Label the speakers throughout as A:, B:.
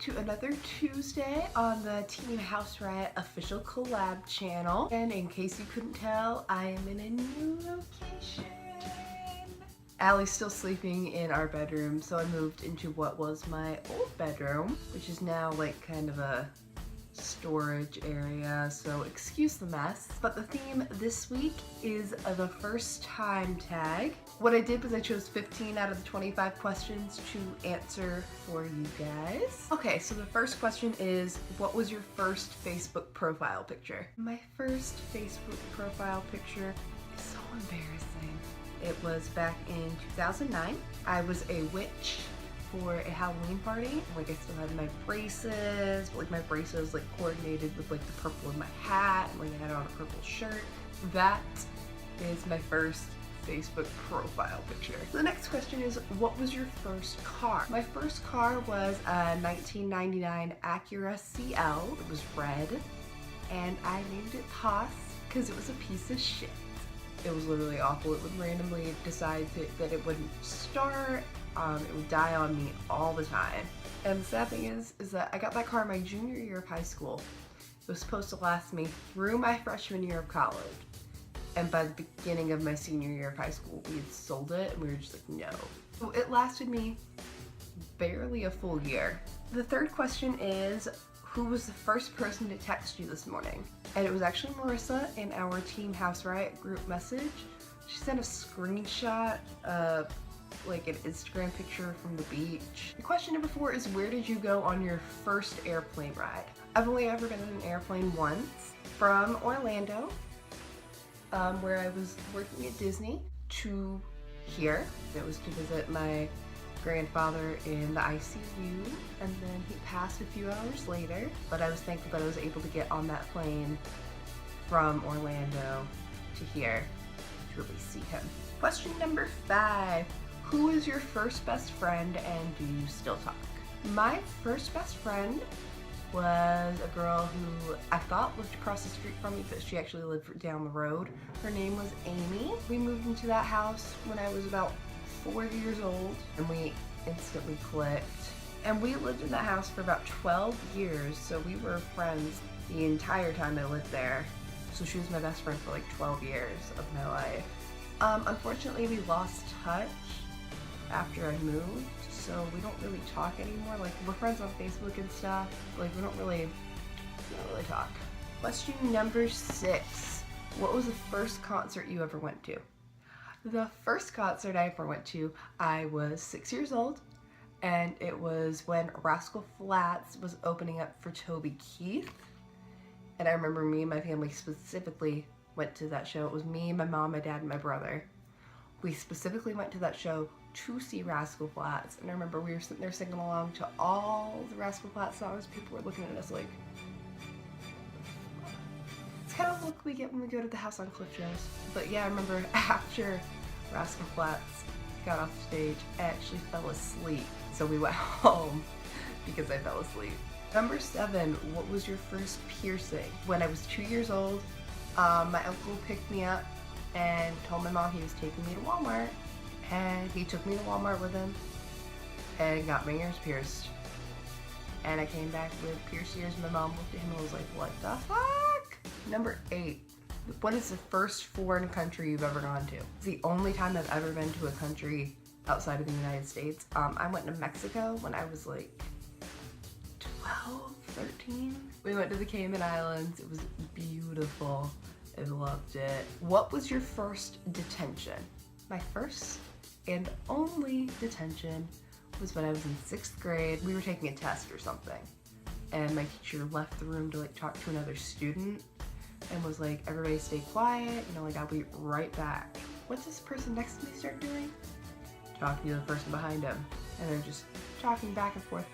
A: to another Tuesday on the Team House Riot official collab channel. And in case you couldn't tell, I am in a new location. Allie's still sleeping in our bedroom, so I moved into what was my old bedroom, which is now like kind of a storage area, so excuse the mess. But the theme this week is the first time tag. What I did was I chose 15 out of the 25 questions to answer for you guys. Okay, so the first question is, what was your first Facebook profile picture? My first Facebook profile picture is so embarrassing. It was back in 2009. I was a witch for a Halloween party. Like, I still had my braces, but like my braces like coordinated with like the purple in my hat, and like I had on a purple shirt. That is my first Facebook profile picture. The next question is, what was your first car? My first car was a 1999 Acura CL. It was red, and I named it Toss because it was a piece of shit. It was literally awful. It would randomly decide that it wouldn't start. It would die on me all the time. And the sad thing is that I got that car my junior year of high school. It was supposed to last me through my freshman year of college. And by the beginning of my senior year of high school, we had sold it and we were just like, no. So it lasted me barely a full year. The third question is, who was the first person to text you this morning? And it was actually Marissa in our Team House Riot group message. She sent a screenshot of like an Instagram picture from the beach. The question number 4 is, where did you go on your first airplane ride? I've only ever been in an airplane once, from Orlando, where I was working at Disney, to here. It was to visit my grandfather in the ICU, and then he passed a few hours later, but I was thankful that I was able to get on that plane from Orlando to here to really see him. Question number 5. Who is your first best friend and do you still talk? My first best friend was a girl who I thought lived across the street from me, but she actually lived down the road. Her name was Amy. We moved into that house when I was about 4 years old, and we instantly clicked. And we lived in that house for about 12 years, so we were friends the entire time I lived there. So she was my best friend for like 12 years of my life. Unfortunately, we lost touch after I moved, so we don't really talk anymore. Like, we're friends on Facebook and stuff, like we don't really talk. Question number 6. What was the first concert you ever went to? The first concert I ever went to, I was 6 years old, and it was when Rascal Flatts was opening up for Toby Keith. And I remember me and my family specifically went to that show. It was me, my mom, my dad, and my brother. We specifically went to that show to see Rascal Flatts, and I remember we were sitting there singing along to all the Rascal Flatts songs. People were looking at us like, it's kind of the look we get when we go to the house on Cliff Jones. But yeah, I remember after Rascal Flatts got off the stage, I actually fell asleep, so we went home because I fell asleep. Number 7, what was your first piercing? When I was 2 years old, my uncle picked me up and told my mom he was taking me to Walmart, and he took me to Walmart with him and got my ears pierced. And I came back with pierced ears, and my mom looked at him and was like, what the fuck? Number 8, what is the first foreign country you've ever gone to? It's the only time I've ever been to a country outside of the United States. I went to Mexico when I was like 12, 13. We went to the Cayman Islands. It was beautiful. I loved it. What was your first detention? My first and only detention was when I was in 6th grade. We were taking a test or something, and my teacher left the room to like talk to another student and was like, everybody stay quiet, you know, like I'll be right back. What's this person next to me start doing? Talking to the person behind him, and they're just talking back and forth,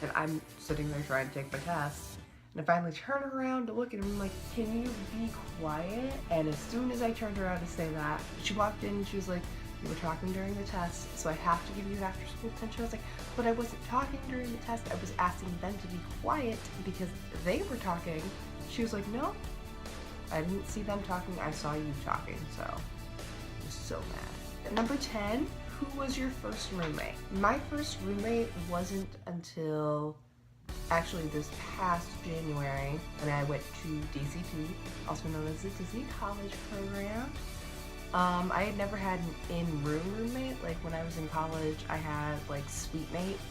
A: and I'm sitting there trying to take my test. And I finally turn around to look at him, I'm like, can you be quiet? And as soon as I turned around to say that, she walked in and she was like, you were talking during the test, so I have to give you an after school detention. I was like, but I wasn't talking during the test. I was asking them to be quiet because they were talking. She was like, no, I didn't see them talking. I saw you talking, so I was so mad. Number 10, who was your first roommate? My first roommate wasn't until actually this past January, and I went to DCP, also known as the Disney College Program. I had never had an in-room roommate. Like when I was in college, I had like suite mates,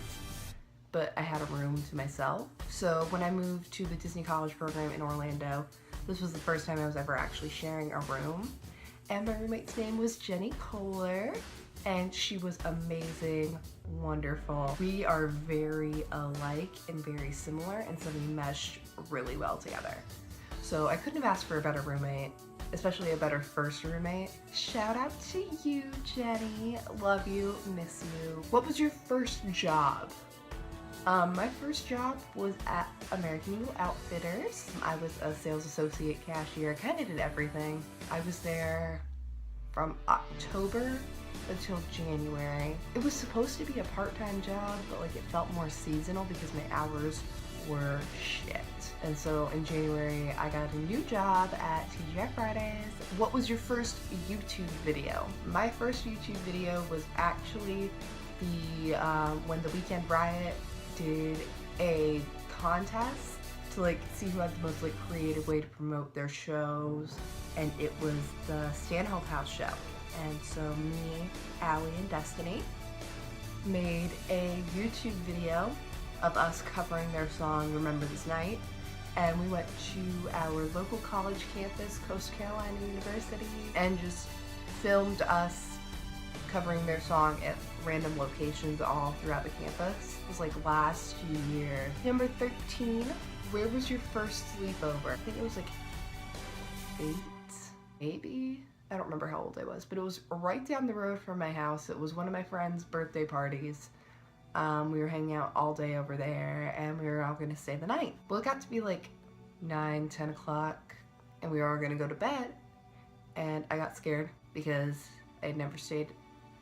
A: but I had a room to myself. So when I moved to the Disney College Program in Orlando, this was the first time I was ever actually sharing a room. And my roommate's name was Jenny Kohler, and she was amazing, wonderful. We are very alike and very similar, and so we meshed really well together. So I couldn't have asked for a better roommate, especially a better first roommate. Shout out to you, Jenny. Love you, miss you. What was your first job? My first job was at American Eagle Outfitters. I was a sales associate cashier. I kind of did everything. I was there from October until January. It was supposed to be a part-time job, but like it felt more seasonal because my hours were shit. And so in January, I got a new job at TGI Fridays. What was your first YouTube video? My first YouTube video was actually the when the Weekend Riot did a contest to like see who had the most like creative way to promote their shows, and it was the Stanhope House show. And so me, Allie, and Destiny made a YouTube video of us covering their song Remember This Night, and we went to our local college campus, Coast Carolina University, and just filmed us covering their song at random locations all throughout the campus. It was like last year. Number 13, where was your first sleepover? I think it was like 8, maybe? I don't remember how old I was, but it was right down the road from my house. It was one of my friend's birthday parties. We were hanging out all day over there, and we were all gonna stay the night. Well, it got to be like 9, 10 o'clock, and we were all gonna go to bed, and I got scared because I had never stayed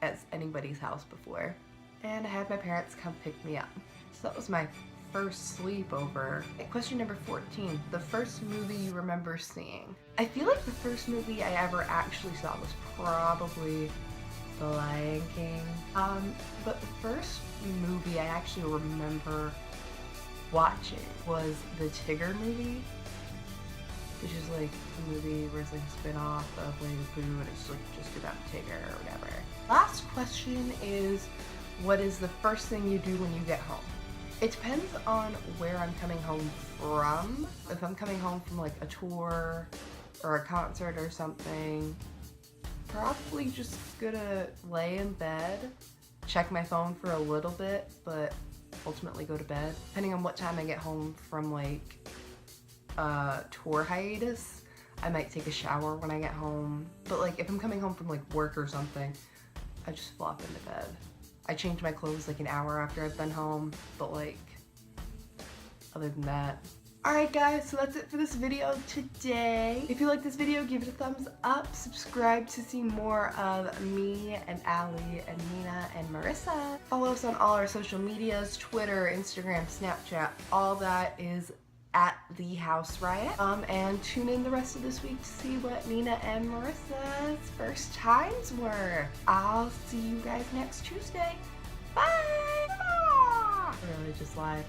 A: at anybody's house before, and I had my parents come pick me up. So that was my first sleepover. Okay, question number 14, the first movie you remember seeing. I feel like the first movie I ever actually saw was probably The Lion King. But the first movie I actually remember watching was the Tigger movie, which is like a movie where it's like a spin-off of Winnie the Pooh, and it's like just about Tigger or whatever. Last question is, what is the first thing you do when you get home? It depends on where I'm coming home from. If I'm coming home from like a tour or a concert or something, probably just gonna lay in bed, check my phone for a little bit, but ultimately go to bed. Depending on what time I get home from like tour hiatus, I might take a shower when I get home. But like if I'm coming home from like work or something, I just flop into bed. I change my clothes like an hour after I've been home, but like other than that. Alright guys, so that's it for this video today. If you like this video, give it a thumbs up, subscribe to see more of me and Allie and Nina and Marissa. Follow us on all our social medias, Twitter, Instagram, Snapchat, all that is at The House Riot. And tune in the rest of this week to see what Nina and Marissa's first times were. I'll see you guys next Tuesday. Bye! I really just lied.